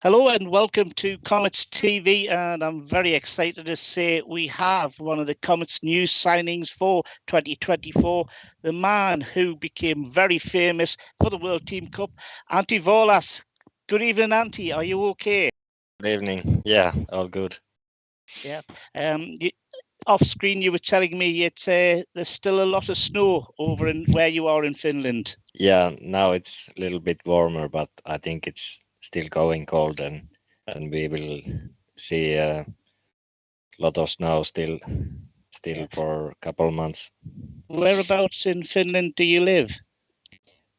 Hello and welcome to Comets TV, and I'm very excited to say we have one of the Comets new signings for 2024, the man who became very famous for the World Team Cup, Antti Vuolas. Good evening, Antti. Are you okay? Good evening. Yeah, all good. Yeah. Off screen, you were telling me there's still a lot of snow over in where you are in Finland. Yeah, now it's a little bit warmer, but I think it's still going cold, and we will see a lot of snow still for a couple months. Whereabouts in Finland do you live?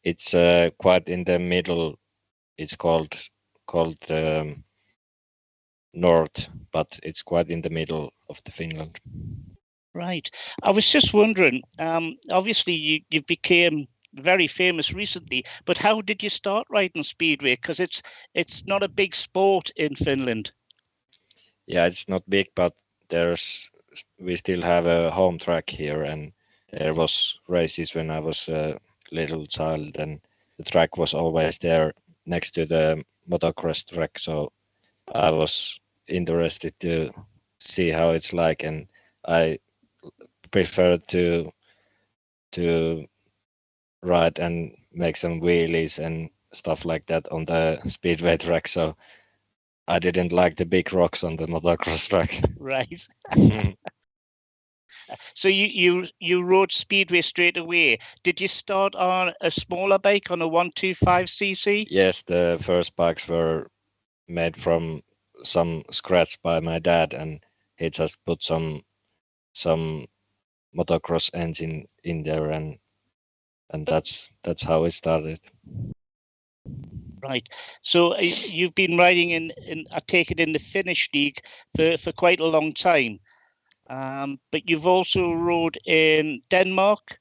It's quite in the middle. It's called north, but it's quite in the middle of the Finland. Right. I was just wondering, obviously you became very famous recently, but how did you start riding Speedway? Because it's not a big sport in Finland. Yeah, it's not big, but we still have a home track here, and there was races when I was a little child, and the track was always there next to the motocross track, so I was interested to see how it's like, and I preferred to ride and make some wheelies and stuff like that on the speedway track, so I didn't like the big rocks on the motocross track. Right. So you rode Speedway straight away. Did you start on a smaller bike on a 125cc? Yes, the first bikes were made from some scratch by my dad, and he just put some motocross engine in there, and that's how it started. Right. So you've been riding in I take it in the Finnish league for quite a long time. But you've also rode in Denmark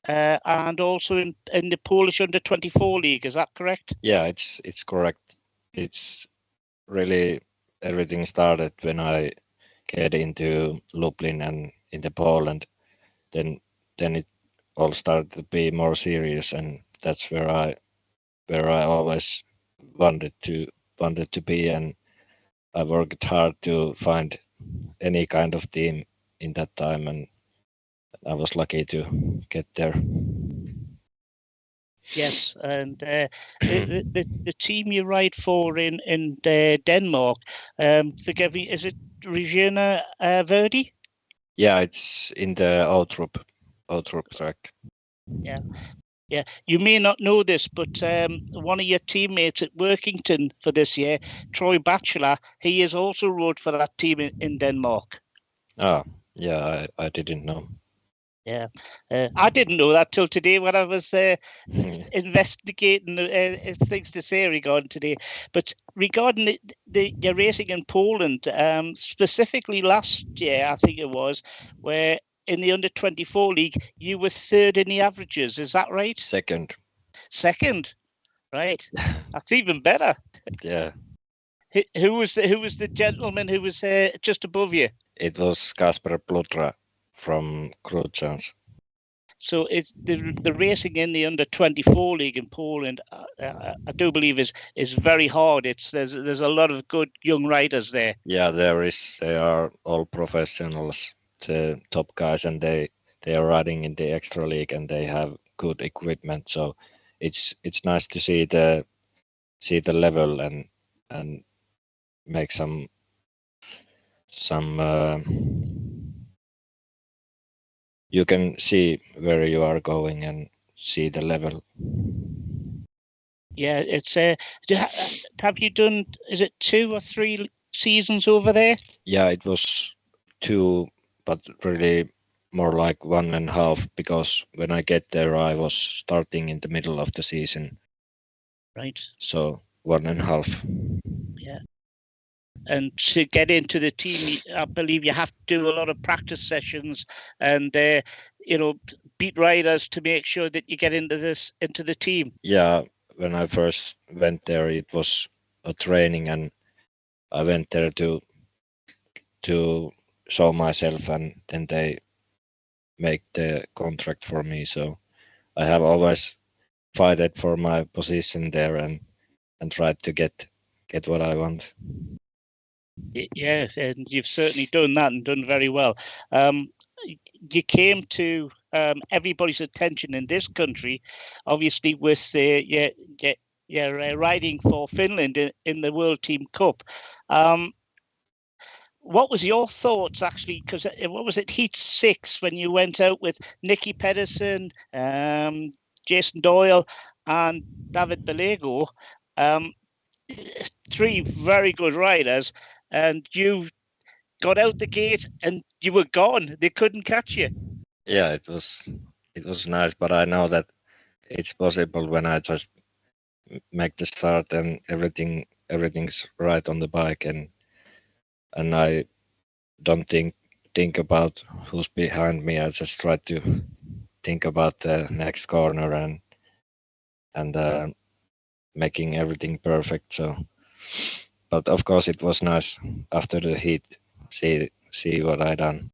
and also in the Polish under 24 league. Is that correct? Yeah, it's correct. It's really everything started when I get into Lublin and into Poland. Then it all started to be more serious, and that's where I always wanted to be, and I worked hard to find any kind of team in that time, and I was lucky to get there. Yes, and the team you ride for in Denmark, forgive me, is it Regina Verdi? Yeah, it's in the Outrup track. Yeah. Yeah, you may not know this, but one of your teammates at Workington for this year, Troy Batchelor, he is also rode for that team in Denmark. Ah, yeah, I didn't know. Yeah, I didn't know that till today when I was investigating things to say regarding today. But regarding your racing in Poland, specifically last year, I think it was, where in the under 24 league you were third in the averages. Is that right? Second. Second, right? That's even better. Yeah. Who was the gentleman who was just above you? It was Kasper Plutra from Kruczans. So it's the racing in the under 24 league in Poland. I do believe is very hard. There's a lot of good young riders there. Yeah, there is. They are all professionals, the top guys, and they are riding in the extra league, and they have good equipment. So it's nice to see the level and make some you can see where you are going and see the level. Yeah, it's have you done, is it 2 or 3 seasons over there? Yeah, it was 2, but really more like 1.5, because when I get there I was starting in the middle of the season. Right. So 1.5. Yeah. And to get into the team, I believe you have to do a lot of practice sessions and beat riders to make sure that you get into the team. Yeah, when I first went there, it was a training, and I went there to show myself, and then they make the contract for me. So I have always fought for my position there and tried to get get what I want. Yes, and you've certainly done that and done very well. You came to everybody's attention in this country, obviously with your riding for Finland in the World Team Cup. What was your thoughts actually? Because what was it, Heat 6, when you went out with Nicky Pedersen, Jason Doyle, and David Bellego, three very good riders, and you got out the gate and you were gone. They couldn't catch you. Yeah, it was nice, but I know that it's possible when I just make the start and everything's right on the bike, and I don't think about who's behind me. I just try to think about the next corner and making everything perfect. So, but of course it was nice after the heat see what I done.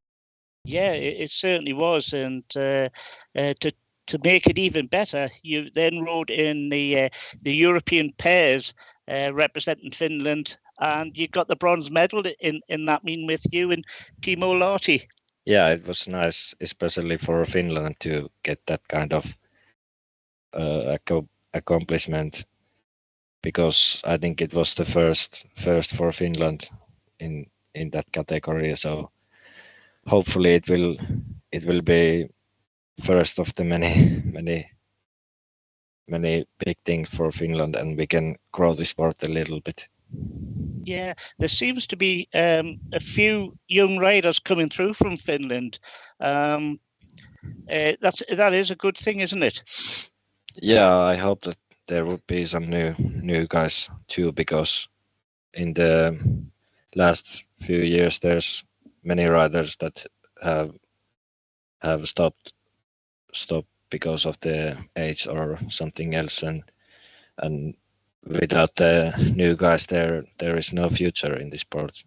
Yeah, it certainly was, and to make it even better, you then rode in the European pairs representing Finland, and you got the bronze medal in that mean with you and Timo Lahti. Yeah, it was nice, especially for Finland to get that kind of accomplishment, because I think it was the first for Finland in that category. So hopefully it will be first of the many big things for Finland, and we can grow the sport a little bit. Yeah, there seems to be a few young riders coming through from Finland. That is a good thing, isn't it? Yeah, I hope that there will be some new guys too, because in the last few years there's many riders that have stopped because of the age or something else, and without the new guys there is no future in the sport.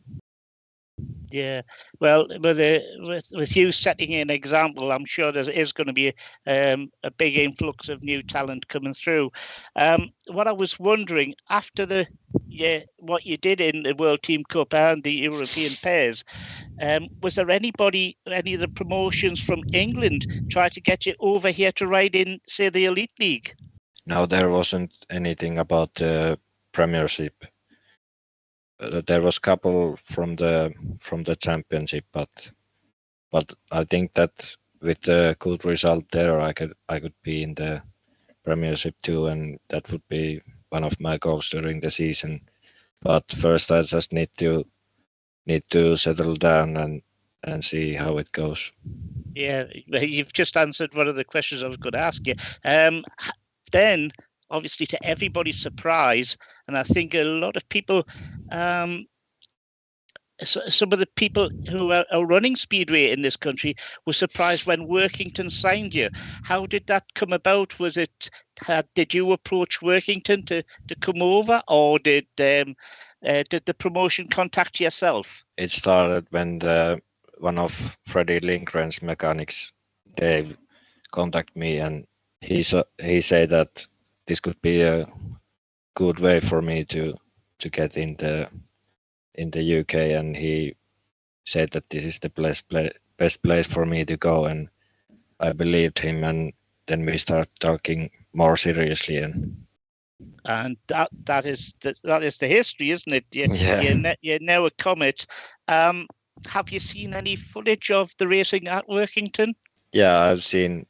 Yeah, well, with you setting an example, I'm sure there is going to be a big influx of new talent coming through. What I was wondering, after what you did in the World Team Cup and the European pairs, was there any of the promotions from England try to get you over here to ride in, say, the Elite League? No, there wasn't anything about the Premiership. There was couple from the Championship, but I think that with the good result there, I could be in the Premiership too, and that would be one of my goals during the season. But first, I just need to settle down and see how it goes. Yeah, you've just answered one of the questions I was going to ask you. Then, obviously, to everybody's surprise, and I think a lot of people, some of the people who are running Speedway in this country were surprised when Workington signed you. How did that come about? Was it did you approach Workington to come over, or did the promotion contact yourself? It started when one of Freddie Lindgren's mechanics, Dave, contacted me, and he said that this could be a good way for me to get in the UK, and he said that this is the best place for me to go, and I believed him, and then we start talking more seriously, and that is the history, isn't it? You're now a Comet. Have you seen any footage of the racing at Workington? Yeah, I've seen.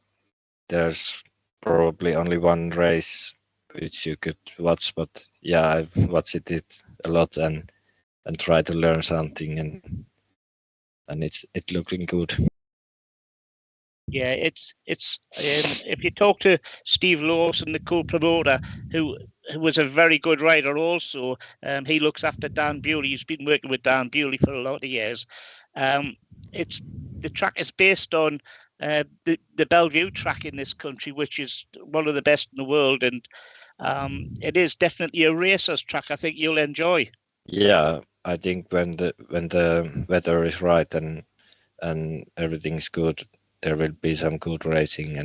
There's probably only one race which you could watch, but yeah, I've watched it a lot and try to learn something, and it's looking good. Yeah, it's if you talk to Steve Lawson, the co-promoter, who was a very good rider also, he looks after Dan Bewley. He's been working with Dan Bewley for a lot of years. It's the track is based on the Bellevue track in this country, which is one of the best in the world, and it is definitely a racer's track. I think you'll enjoy. Yeah, I think when the weather is right and everything is good, there will be some good racing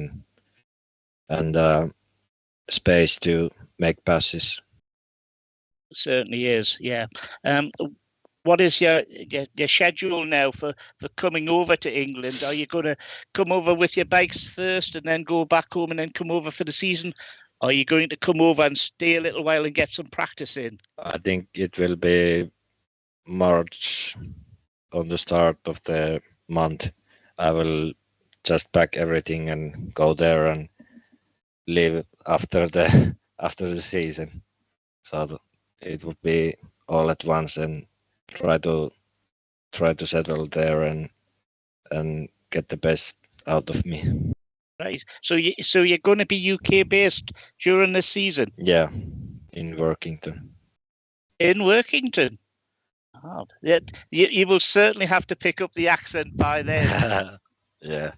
and space to make passes. Certainly is. Yeah. What is your schedule now for coming over to England? Are you going to come over with your bikes first and then go back home and then come over for the season? Or are you going to come over and stay a little while and get some practice in? I think it will be March on the start of the month. I will just pack everything and go there and leave after the season. So it would be all at once and try to settle there and get the best out of me. Right. So you're going to be UK based during the season? Yeah, in Workington. In Workington. Oh, you will certainly have to pick up the accent by then. Yeah.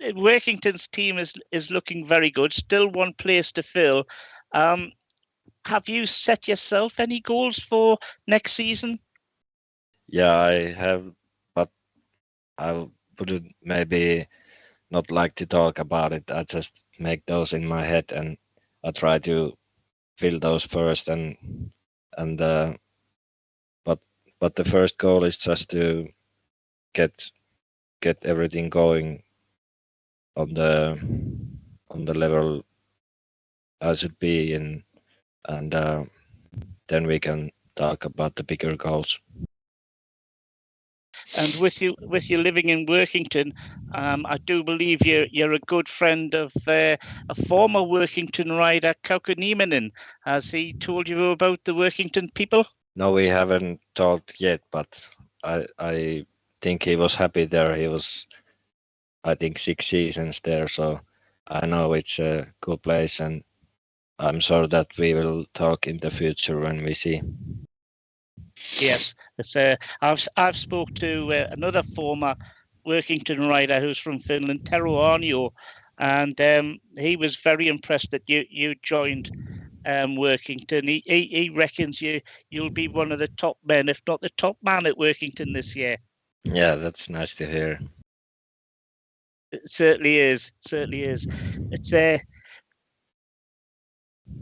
Workington's team is looking very good. Still one place to fill. Have you set yourself any goals for next season? Yeah, I have, but I would maybe not like to talk about it. I just make those in my head and I try to fill those first but the first goal is just to get everything going on the level I should be in, and then we can talk about the bigger goals. And with you living in Workington, I do believe you're a good friend of a former Workington rider, Kauko Nieminen. Has he told you about the Workington people? No, we haven't talked yet, but I think he was happy there. He was, I think, 6 seasons there, so I know it's a good place, and I'm sure that we will talk in the future when we see. Yes, it's I've spoke to another former Workington rider who's from Finland, Tero Aarnio, and he was very impressed that you joined Workington. He reckons you'll be one of the top men, if not the top man at Workington this year. Yeah, that's nice to hear. It certainly is. Certainly is. It's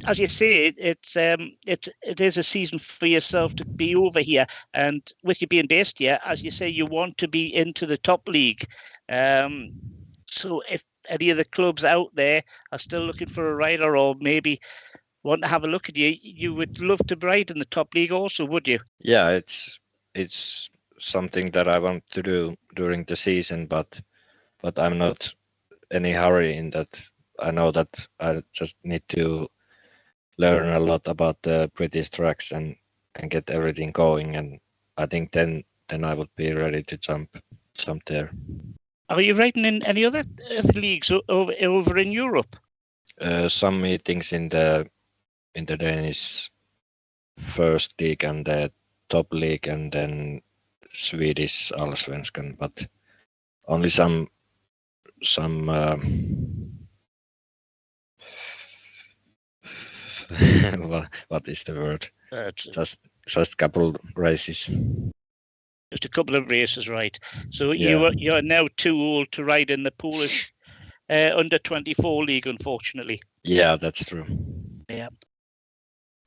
as you say, it is a season for yourself to be over here, and with you being based here, as you say, you want to be into the top league. So if any of the clubs out there are still looking for a rider, or maybe want to have a look at you, you would love to ride in the top league also, would you? Yeah, it's something that I want to do during the season, but I'm not any hurry in that. I know that I just need to learn a lot about the British tracks and get everything going, and I think then I would be ready to jump there. Are you riding in any other leagues over in Europe? Some meetings in the Danish first league and the top league, and then Swedish Allsvenskan, but only some what is the word? Just couple races. Just a couple of races, right? So yeah. You're now too old to ride in the Polish under 24 league, unfortunately. Yeah, that's true. Yeah.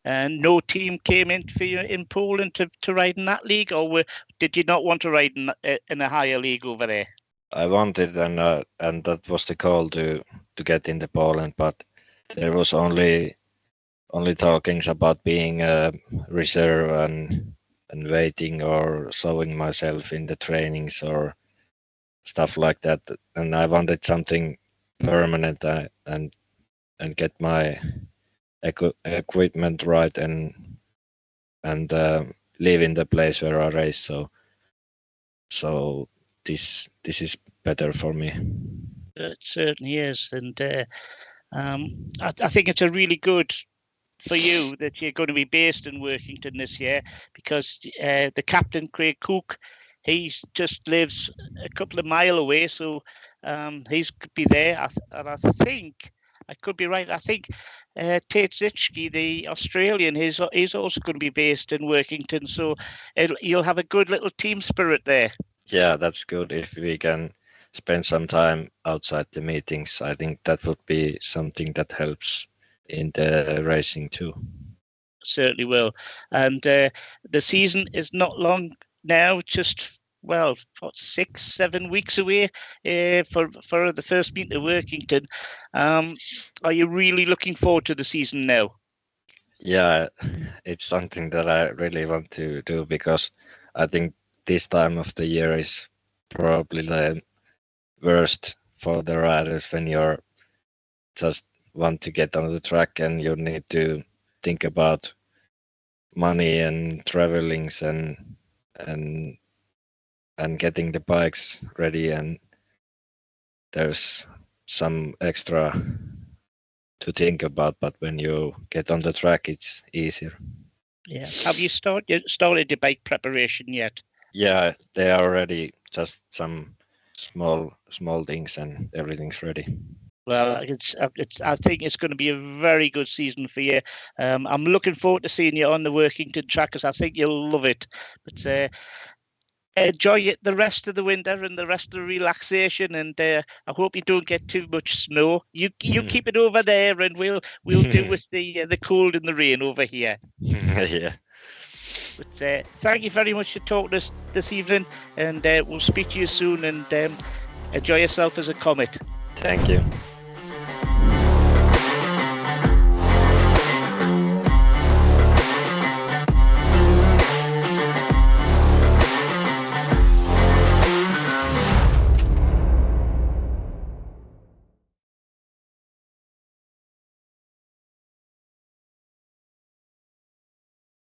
And no team came in for you in Poland to ride in that league, or did you not want to ride in a higher league over there? I wanted, and that was the goal to get into Poland, but there was only talkings about being a reserve and waiting or showing myself in the trainings or stuff like that. And I wanted something permanent and get my equipment right and live in the place where I race. So this is better for me. It certainly is, and I think it's a really good for you that you're going to be based in Workington this year, because the captain, Craig Cook, he just lives a couple of miles away, so he's could be there. And I think, I could be right, I think Tate Zitschke, the Australian, he's also going to be based in Workington, so you'll have a good little team spirit there. Yeah, that's good. If we can spend some time outside the meetings, I think that would be something that helps in the racing too. Certainly will. And the season is not long now, just, well, 6-7 weeks away for the first meeting at Workington. Are you really looking forward to the season now? Yeah, it's something that I really want to do, because I think this time of the year is probably the worst for the riders, when you're just want to get on the track and you need to think about money and travelings and getting the bikes ready, and there's some extra to think about, but when you get on the track it's easier. Yeah. Have you started your bike preparation yet? Yeah, they are ready, just some small things and everything's ready. Well, I think it's going to be a very good season for you. I'm looking forward to seeing you on the Workington track, because I think you'll love it. But enjoy it the rest of the winter and the rest of the relaxation, and I hope you don't get too much snow. You keep it over there, and we'll deal with the cold and the rain over here. Yeah. But thank you very much for talking to us this evening, and we'll speak to you soon, and enjoy yourself as a Comet. Thank you.